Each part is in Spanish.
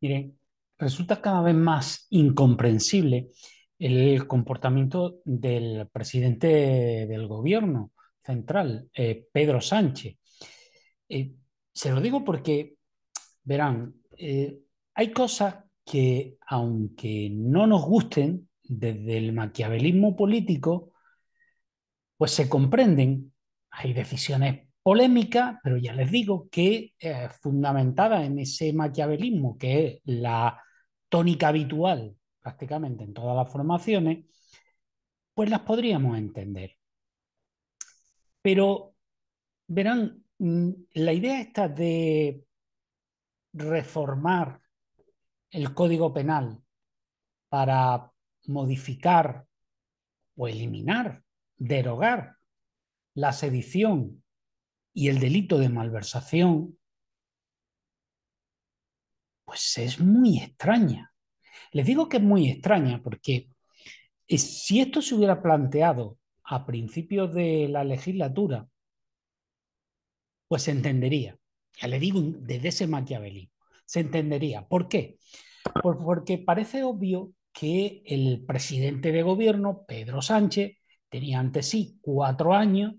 Miren, resulta cada vez más incomprensible el comportamiento del presidente del gobierno central, Pedro Sánchez. Eh, Se lo digo porque, verán, hay cosas que, aunque no nos gusten desde el maquiavelismo político, pues se comprenden. Hay decisiones polémicas, pero ya les digo que fundamentada en ese maquiavelismo, que es la tónica habitual prácticamente en todas las formaciones, pues las podríamos entender. Pero verán, la idea esta de reformar el Código Penal para modificar o eliminar, derogar la sedición y el delito de malversación, pues es muy extraña. Les digo que es muy extraña porque si esto se hubiera planteado a principios de la legislatura, pues se entendería. Ya le digo desde ese maquiavelismo. Se entendería. ¿Por qué? Pues porque parece obvio que el presidente de gobierno, Pedro Sánchez, tenía ante sí 4 años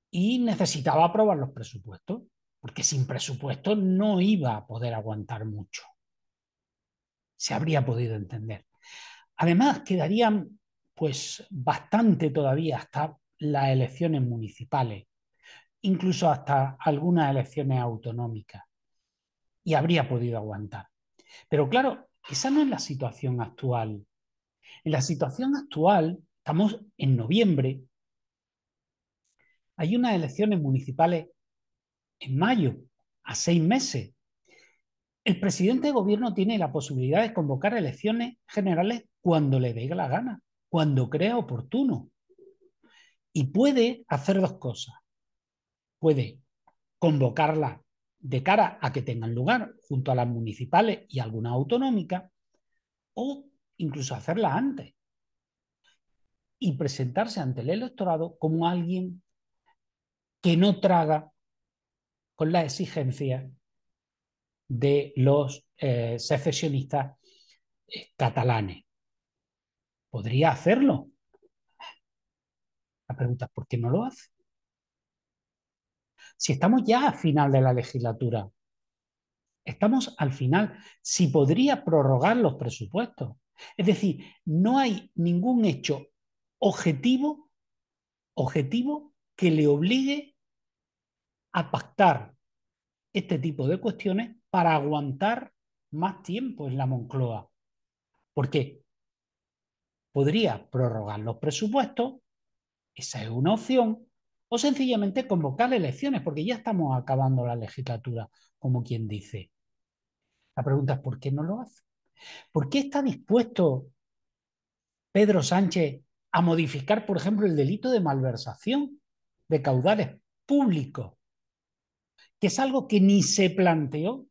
y necesitaba aprobar los presupuestos, porque sin presupuestos no iba a poder aguantar mucho. Se habría podido entender. Además, quedarían pues bastante todavía hasta las elecciones municipales, incluso hasta algunas elecciones autonómicas, y habría podido aguantar. Pero claro, esa no es la situación actual. En la situación actual, estamos en noviembre, hay unas elecciones municipales en mayo, a 6 meses. El presidente de gobierno tiene la posibilidad de convocar elecciones generales cuando le dé la gana, cuando crea oportuno. Y puede hacer dos cosas. Puede convocarla de cara a que tengan lugar junto a las municipales y algunas autonómicas, o incluso hacerla antes y presentarse ante el electorado como alguien que no traga con las exigencias de los secesionistas catalanes. Podría hacerlo. La pregunta es ¿por qué no lo hace? Si estamos ya a final de la legislatura, estamos al final, si podría prorrogar los presupuestos. Es decir, no hay ningún hecho objetivo, objetivo que le obligue a pactar este tipo de cuestiones para aguantar más tiempo en la Moncloa. Porque podría prorrogar los presupuestos, esa es una opción, o sencillamente convocar elecciones, porque ya estamos acabando la legislatura, como quien dice. La pregunta es ¿por qué no lo hace? ¿Por qué está dispuesto Pedro Sánchez a modificar, por ejemplo, el delito de malversación de caudales públicos, que es algo que ni se planteó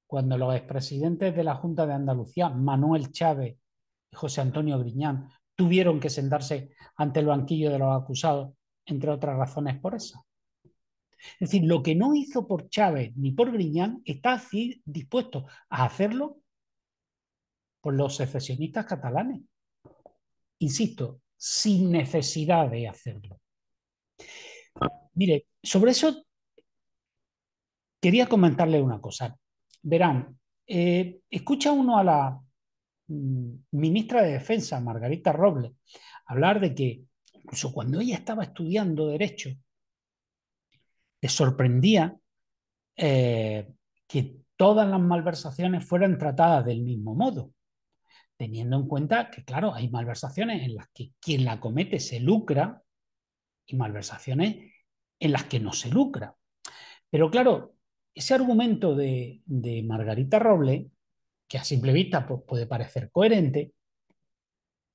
cuando los expresidentes de la Junta de Andalucía, Manuel Chávez y José Antonio Griñán, tuvieron que sentarse ante el banquillo de los acusados, entre otras razones por eso? Es decir, lo que no hizo por Chávez ni por Griñán está así dispuesto a hacerlo por los secesionistas catalanes. Insisto, sin necesidad de hacerlo. Mire, sobre eso quería comentarle una cosa. Verán, escucha uno a la ministra de Defensa, Margarita Robles, hablar de que incluso cuando ella estaba estudiando Derecho, le sorprendía que todas las malversaciones fueran tratadas del mismo modo, teniendo en cuenta que, claro, hay malversaciones en las que quien la comete se lucra y malversaciones en las que no se lucra. Pero claro, ese argumento de Margarita Robles, que a simple vista pues, puede parecer coherente,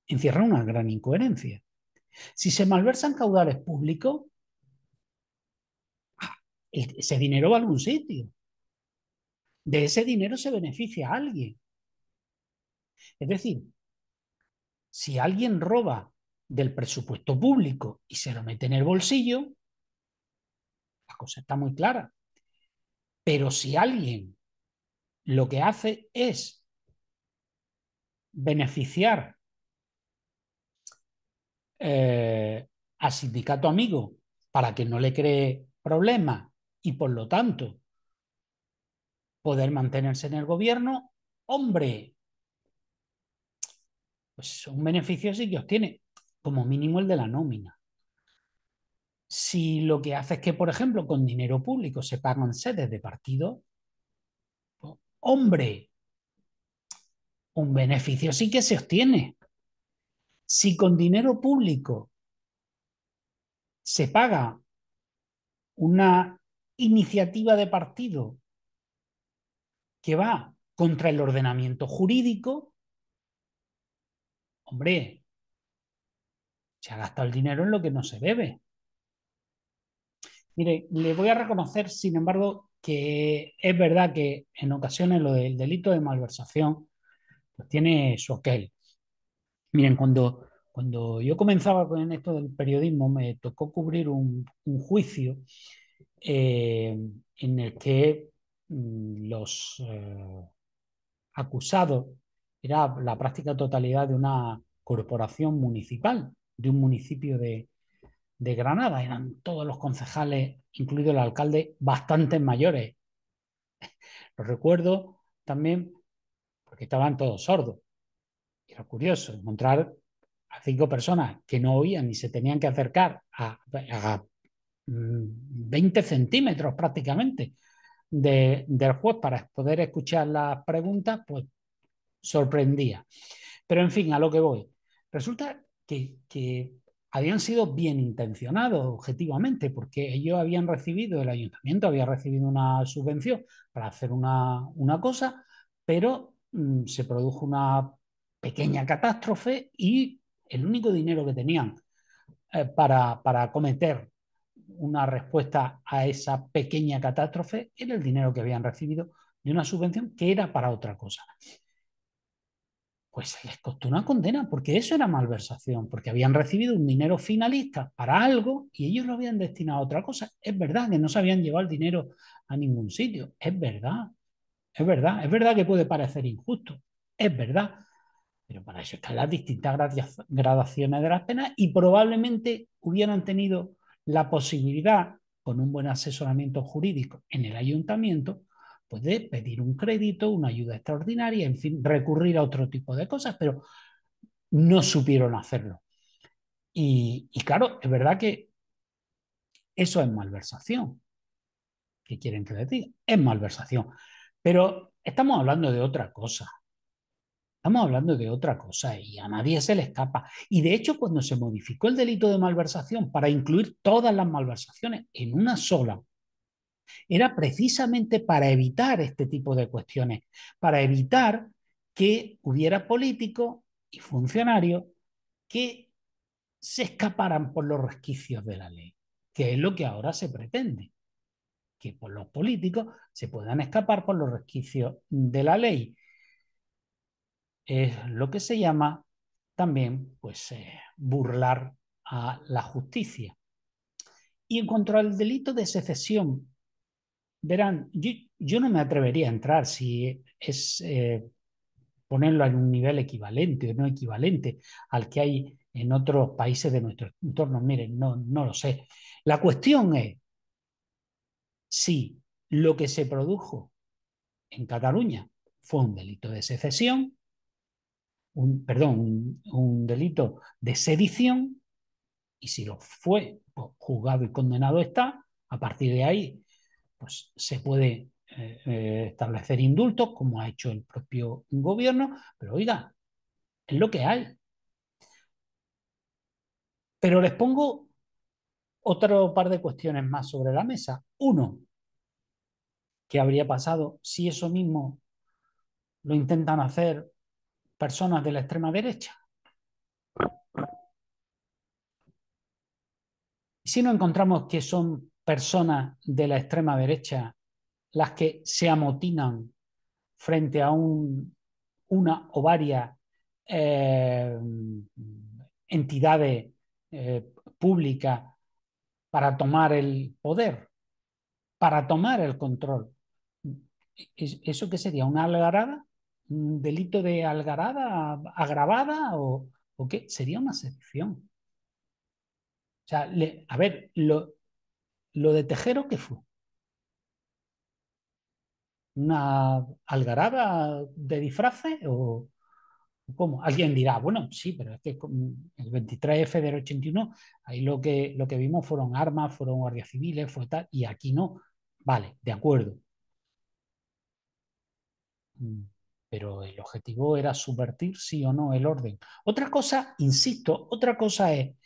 encierra una gran incoherencia. Si se malversan caudales públicos, ese dinero va a algún sitio. De ese dinero se beneficia a alguien. Es decir, si alguien roba del presupuesto público y se lo mete en el bolsillo, la cosa está muy clara. Pero si alguien lo que hace es beneficiar al sindicato amigo para que no le cree problemas y por lo tanto poder mantenerse en el gobierno, hombre, pues un beneficio sí que obtiene, como mínimo el de la nómina. Si lo que hace es que, por ejemplo, con dinero público se pagan sedes de partido, pues, hombre, un beneficio sí que se obtiene. Si con dinero público se paga una iniciativa de partido que va contra el ordenamiento jurídico, hombre, se ha gastado el dinero en lo que no se debe. Mire, le voy a reconocer, sin embargo, que es verdad que en ocasiones lo del delito de malversación pues tiene su aquel. Miren, cuando yo comenzaba con esto del periodismo, me tocó cubrir un juicio en el que los acusados era la práctica totalidad de una corporación municipal, de un municipio de Granada. Eran todos los concejales, incluido el alcalde, bastante mayores. Lo recuerdo también porque estaban todos sordos. Era curioso encontrar a 5 personas que no oían ni se tenían que acercar a 20 centímetros prácticamente del juez para poder escuchar las preguntas, pues sorprendía. Pero en fin, a lo que voy. Resulta que habían sido bien intencionados objetivamente, porque ellos habían recibido, el ayuntamiento había recibido una subvención para hacer una cosa, pero se produjo una pequeña catástrofe y el único dinero que tenían para cometer una respuesta a esa pequeña catástrofe era el dinero que habían recibido de una subvención que era para otra cosa. Pues les costó una condena, porque eso era malversación, porque habían recibido un dinero finalista para algo y ellos lo habían destinado a otra cosa. Es verdad que no se habían llevado el dinero a ningún sitio, es verdad, es verdad que puede parecer injusto, es verdad, pero para eso están las distintas gradaciones de las penas y probablemente hubieran tenido la posibilidad, con un buen asesoramiento jurídico en el ayuntamiento, pues de pedir un crédito, una ayuda extraordinaria, en fin, recurrir a otro tipo de cosas, pero no supieron hacerlo. Y claro, es verdad que eso es malversación. ¿Qué quieren que les diga? Es malversación. Pero estamos hablando de otra cosa. Estamos hablando de otra cosa y a nadie se le escapa. Y de hecho, cuando se modificó el delito de malversación para incluir todas las malversaciones en una sola, era precisamente para evitar este tipo de cuestiones, para evitar que hubiera políticos y funcionarios que se escaparan por los resquicios de la ley, que es lo que ahora se pretende, que por los políticos se puedan escapar por los resquicios de la ley. Es lo que se llama también pues, burlar a la justicia. Y en cuanto al delito de secesión, verán, yo no me atrevería a entrar si es ponerlo en un nivel equivalente o no equivalente al que hay en otros países de nuestro entorno. Miren, no lo sé. La cuestión es si lo que se produjo en Cataluña fue un delito de secesión, un delito de sedición, y si lo fue, pues, juzgado y condenado está. A partir de ahí, pues se puede establecer indultos, como ha hecho el propio gobierno, pero oiga, es lo que hay. Pero les pongo otro par de cuestiones más sobre la mesa. Uno, ¿qué habría pasado si eso mismo lo intentan hacer personas de la extrema derecha? ¿Y si nos encontramos que son personas de la extrema derecha las que se amotinan frente a una o varias eh, entidades públicas para tomar el poder, para tomar el control? ¿Eso qué sería? ¿Una algarada? ¿Un delito de algarada agravada? ¿O qué? Sería una sedición. O sea, a ver, lo de Tejero, ¿qué fue? ¿Una algarada de disfraces o cómo? Alguien dirá, bueno, sí, pero es que el 23F del 81, ahí lo que vimos fueron armas, fueron guardias civiles, fue tal, y aquí no. Vale, de acuerdo. Mm, Pero el objetivo era subvertir, sí o no, el orden. Otra cosa, insisto, otra cosa es,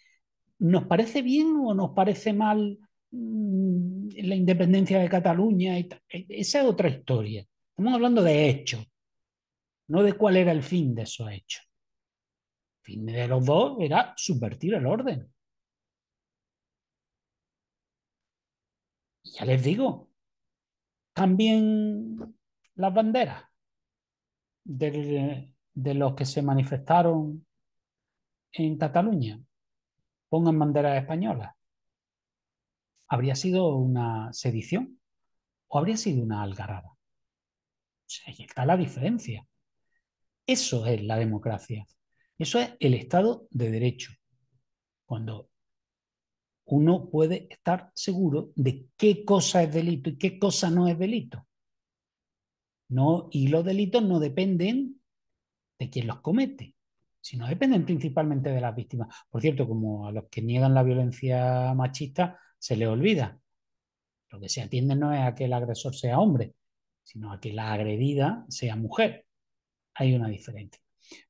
¿nos parece bien o nos parece mal la independencia de Cataluña? Esa es otra historia. Estamos hablando de hechos, no de cuál era el fin de esos hechos. El fin de los dos era subvertir el orden. Y ya les digo, cambien las banderas de los que se manifestaron en Cataluña, pongan banderas españolas. ¿Habría sido una sedición o habría sido una algarada? O sea, ahí está la diferencia. Eso es la democracia. Eso es el Estado de Derecho. Cuando uno puede estar seguro de qué cosa es delito y qué cosa no es delito. No, y los delitos no dependen de quien los comete, sino dependen principalmente de las víctimas. Por cierto, como a los que niegan la violencia machista se les olvida, lo que se atiende no es a que el agresor sea hombre, sino a que la agredida sea mujer. Hay una diferencia.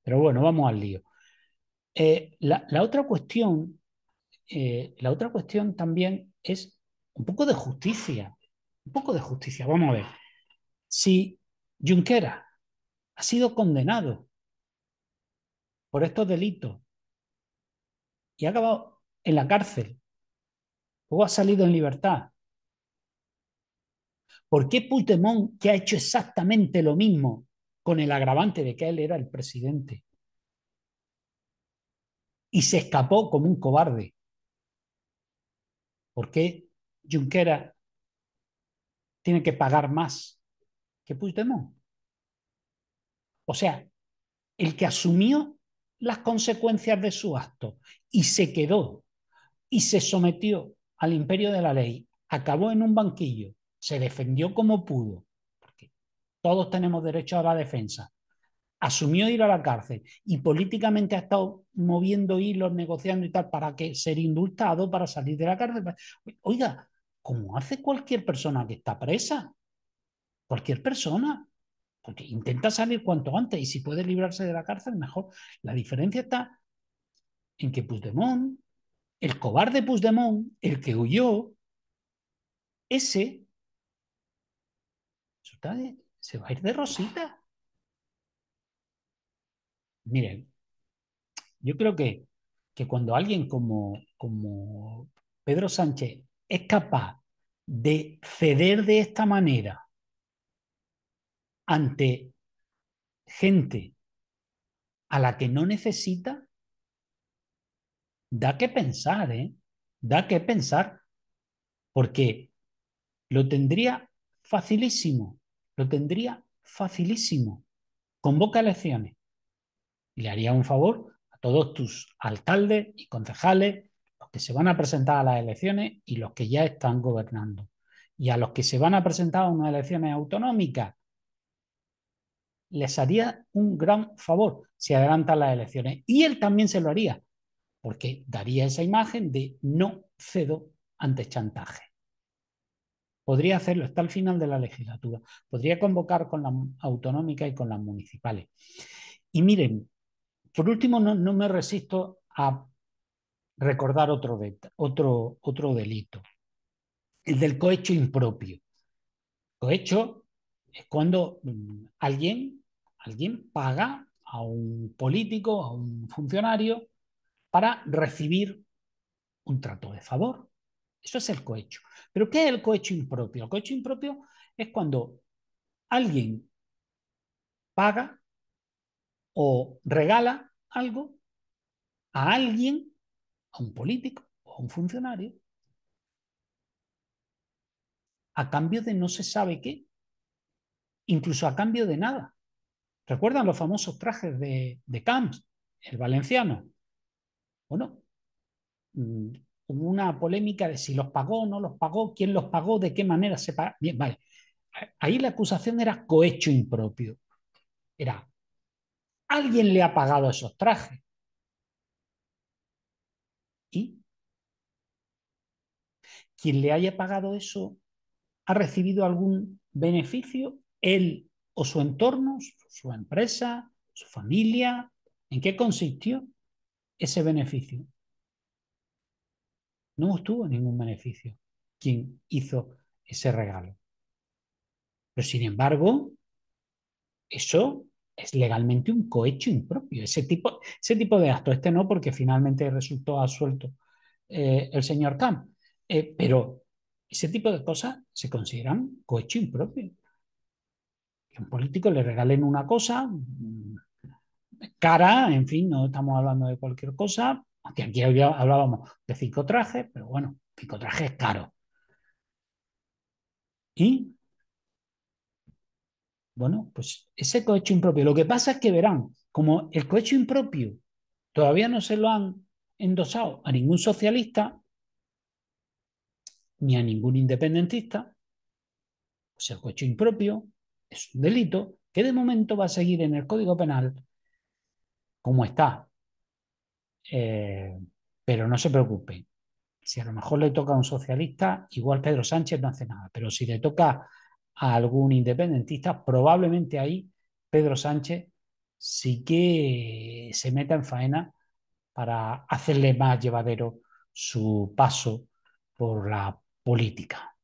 Pero bueno, vamos al lío. La otra cuestión también es un poco de justicia. Un poco de justicia. Vamos a ver. Si Junqueras ha sido condenado por estos delitos y ha acabado en la cárcel, luego ha salido en libertad, ¿por qué Puigdemont, que ha hecho exactamente lo mismo con el agravante de que él era el presidente y se escapó como un cobarde? ¿Por qué Junqueras tiene que pagar más que Puigdemont? O sea, el que asumió las consecuencias de su acto y se quedó y se sometió al imperio de la ley, acabó en un banquillo, se defendió como pudo, porque todos tenemos derecho a la defensa, asumió ir a la cárcel y políticamente ha estado moviendo hilos, negociando y tal para que ser indultado, para salir de la cárcel. Oiga, como hace cualquier persona que está presa, cualquier persona, porque intenta salir cuanto antes y si puede librarse de la cárcel, mejor. La diferencia está en que Puigdemont, el cobarde Puigdemont, el que huyó, ese se va a ir de rosita. Miren, yo creo que cuando alguien como Pedro Sánchez es capaz de ceder de esta manera ante gente a la que no necesita, da que pensar, ¿eh? Da que pensar, porque lo tendría facilísimo, lo tendría facilísimo. Convoca elecciones y le haría un favor a todos tus alcaldes y concejales, los que se van a presentar a las elecciones y los que ya están gobernando. Y a los que se van a presentar a unas elecciones autonómicas, les haría un gran favor si adelantan las elecciones. Y él también se lo haría, porque daría esa imagen de no cedo ante chantaje. Podría hacerlo hasta el final de la legislatura. Podría convocar con las autonómicas y con las municipales. Y miren, por último, no me resisto a recordar otro delito, el del cohecho impropio. Cohecho es cuando alguien paga a un político, a un funcionario, para recibir un trato de favor. Eso es el cohecho. ¿Pero qué es el cohecho impropio? El cohecho impropio es cuando alguien paga o regala algo a alguien, a un político o a un funcionario, a cambio de no se sabe qué. incluso a cambio de nada. ¿Recuerdan los famosos trajes de Camps, el valenciano? Bueno, hubo una polémica de si los pagó o no los pagó, quién los pagó, de qué manera se pagó. Bien, vale. Ahí la acusación era cohecho impropio. Era, alguien le ha pagado esos trajes. Y quien le haya pagado eso ha recibido algún beneficio, él o su entorno, su empresa, su familia. ¿En qué consistió ese beneficio? No obtuvo ningún beneficio quien hizo ese regalo. Pero sin embargo, eso es legalmente un cohecho impropio. Ese tipo de acto, este no, porque finalmente resultó absuelto el señor Camp, pero ese tipo de cosas se consideran cohecho impropio. Que a un político le regalen una cosa cara, en fin, no estamos hablando de cualquier cosa, aunque aquí hablábamos de 5 trajes, pero bueno, 5 trajes caros. Y bueno, pues ese cohecho impropio. Lo que pasa es que verán, como el cohecho impropio todavía no se lo han endosado a ningún socialista ni a ningún independentista, pues el cohecho impropio es un delito que de momento va a seguir en el Código Penal como está. Eh, pero no se preocupe, si a lo mejor le toca a un socialista, igual Pedro Sánchez no hace nada, pero si le toca a algún independentista, probablemente ahí Pedro Sánchez sí que se meta en faena para hacerle más llevadero su paso por la política.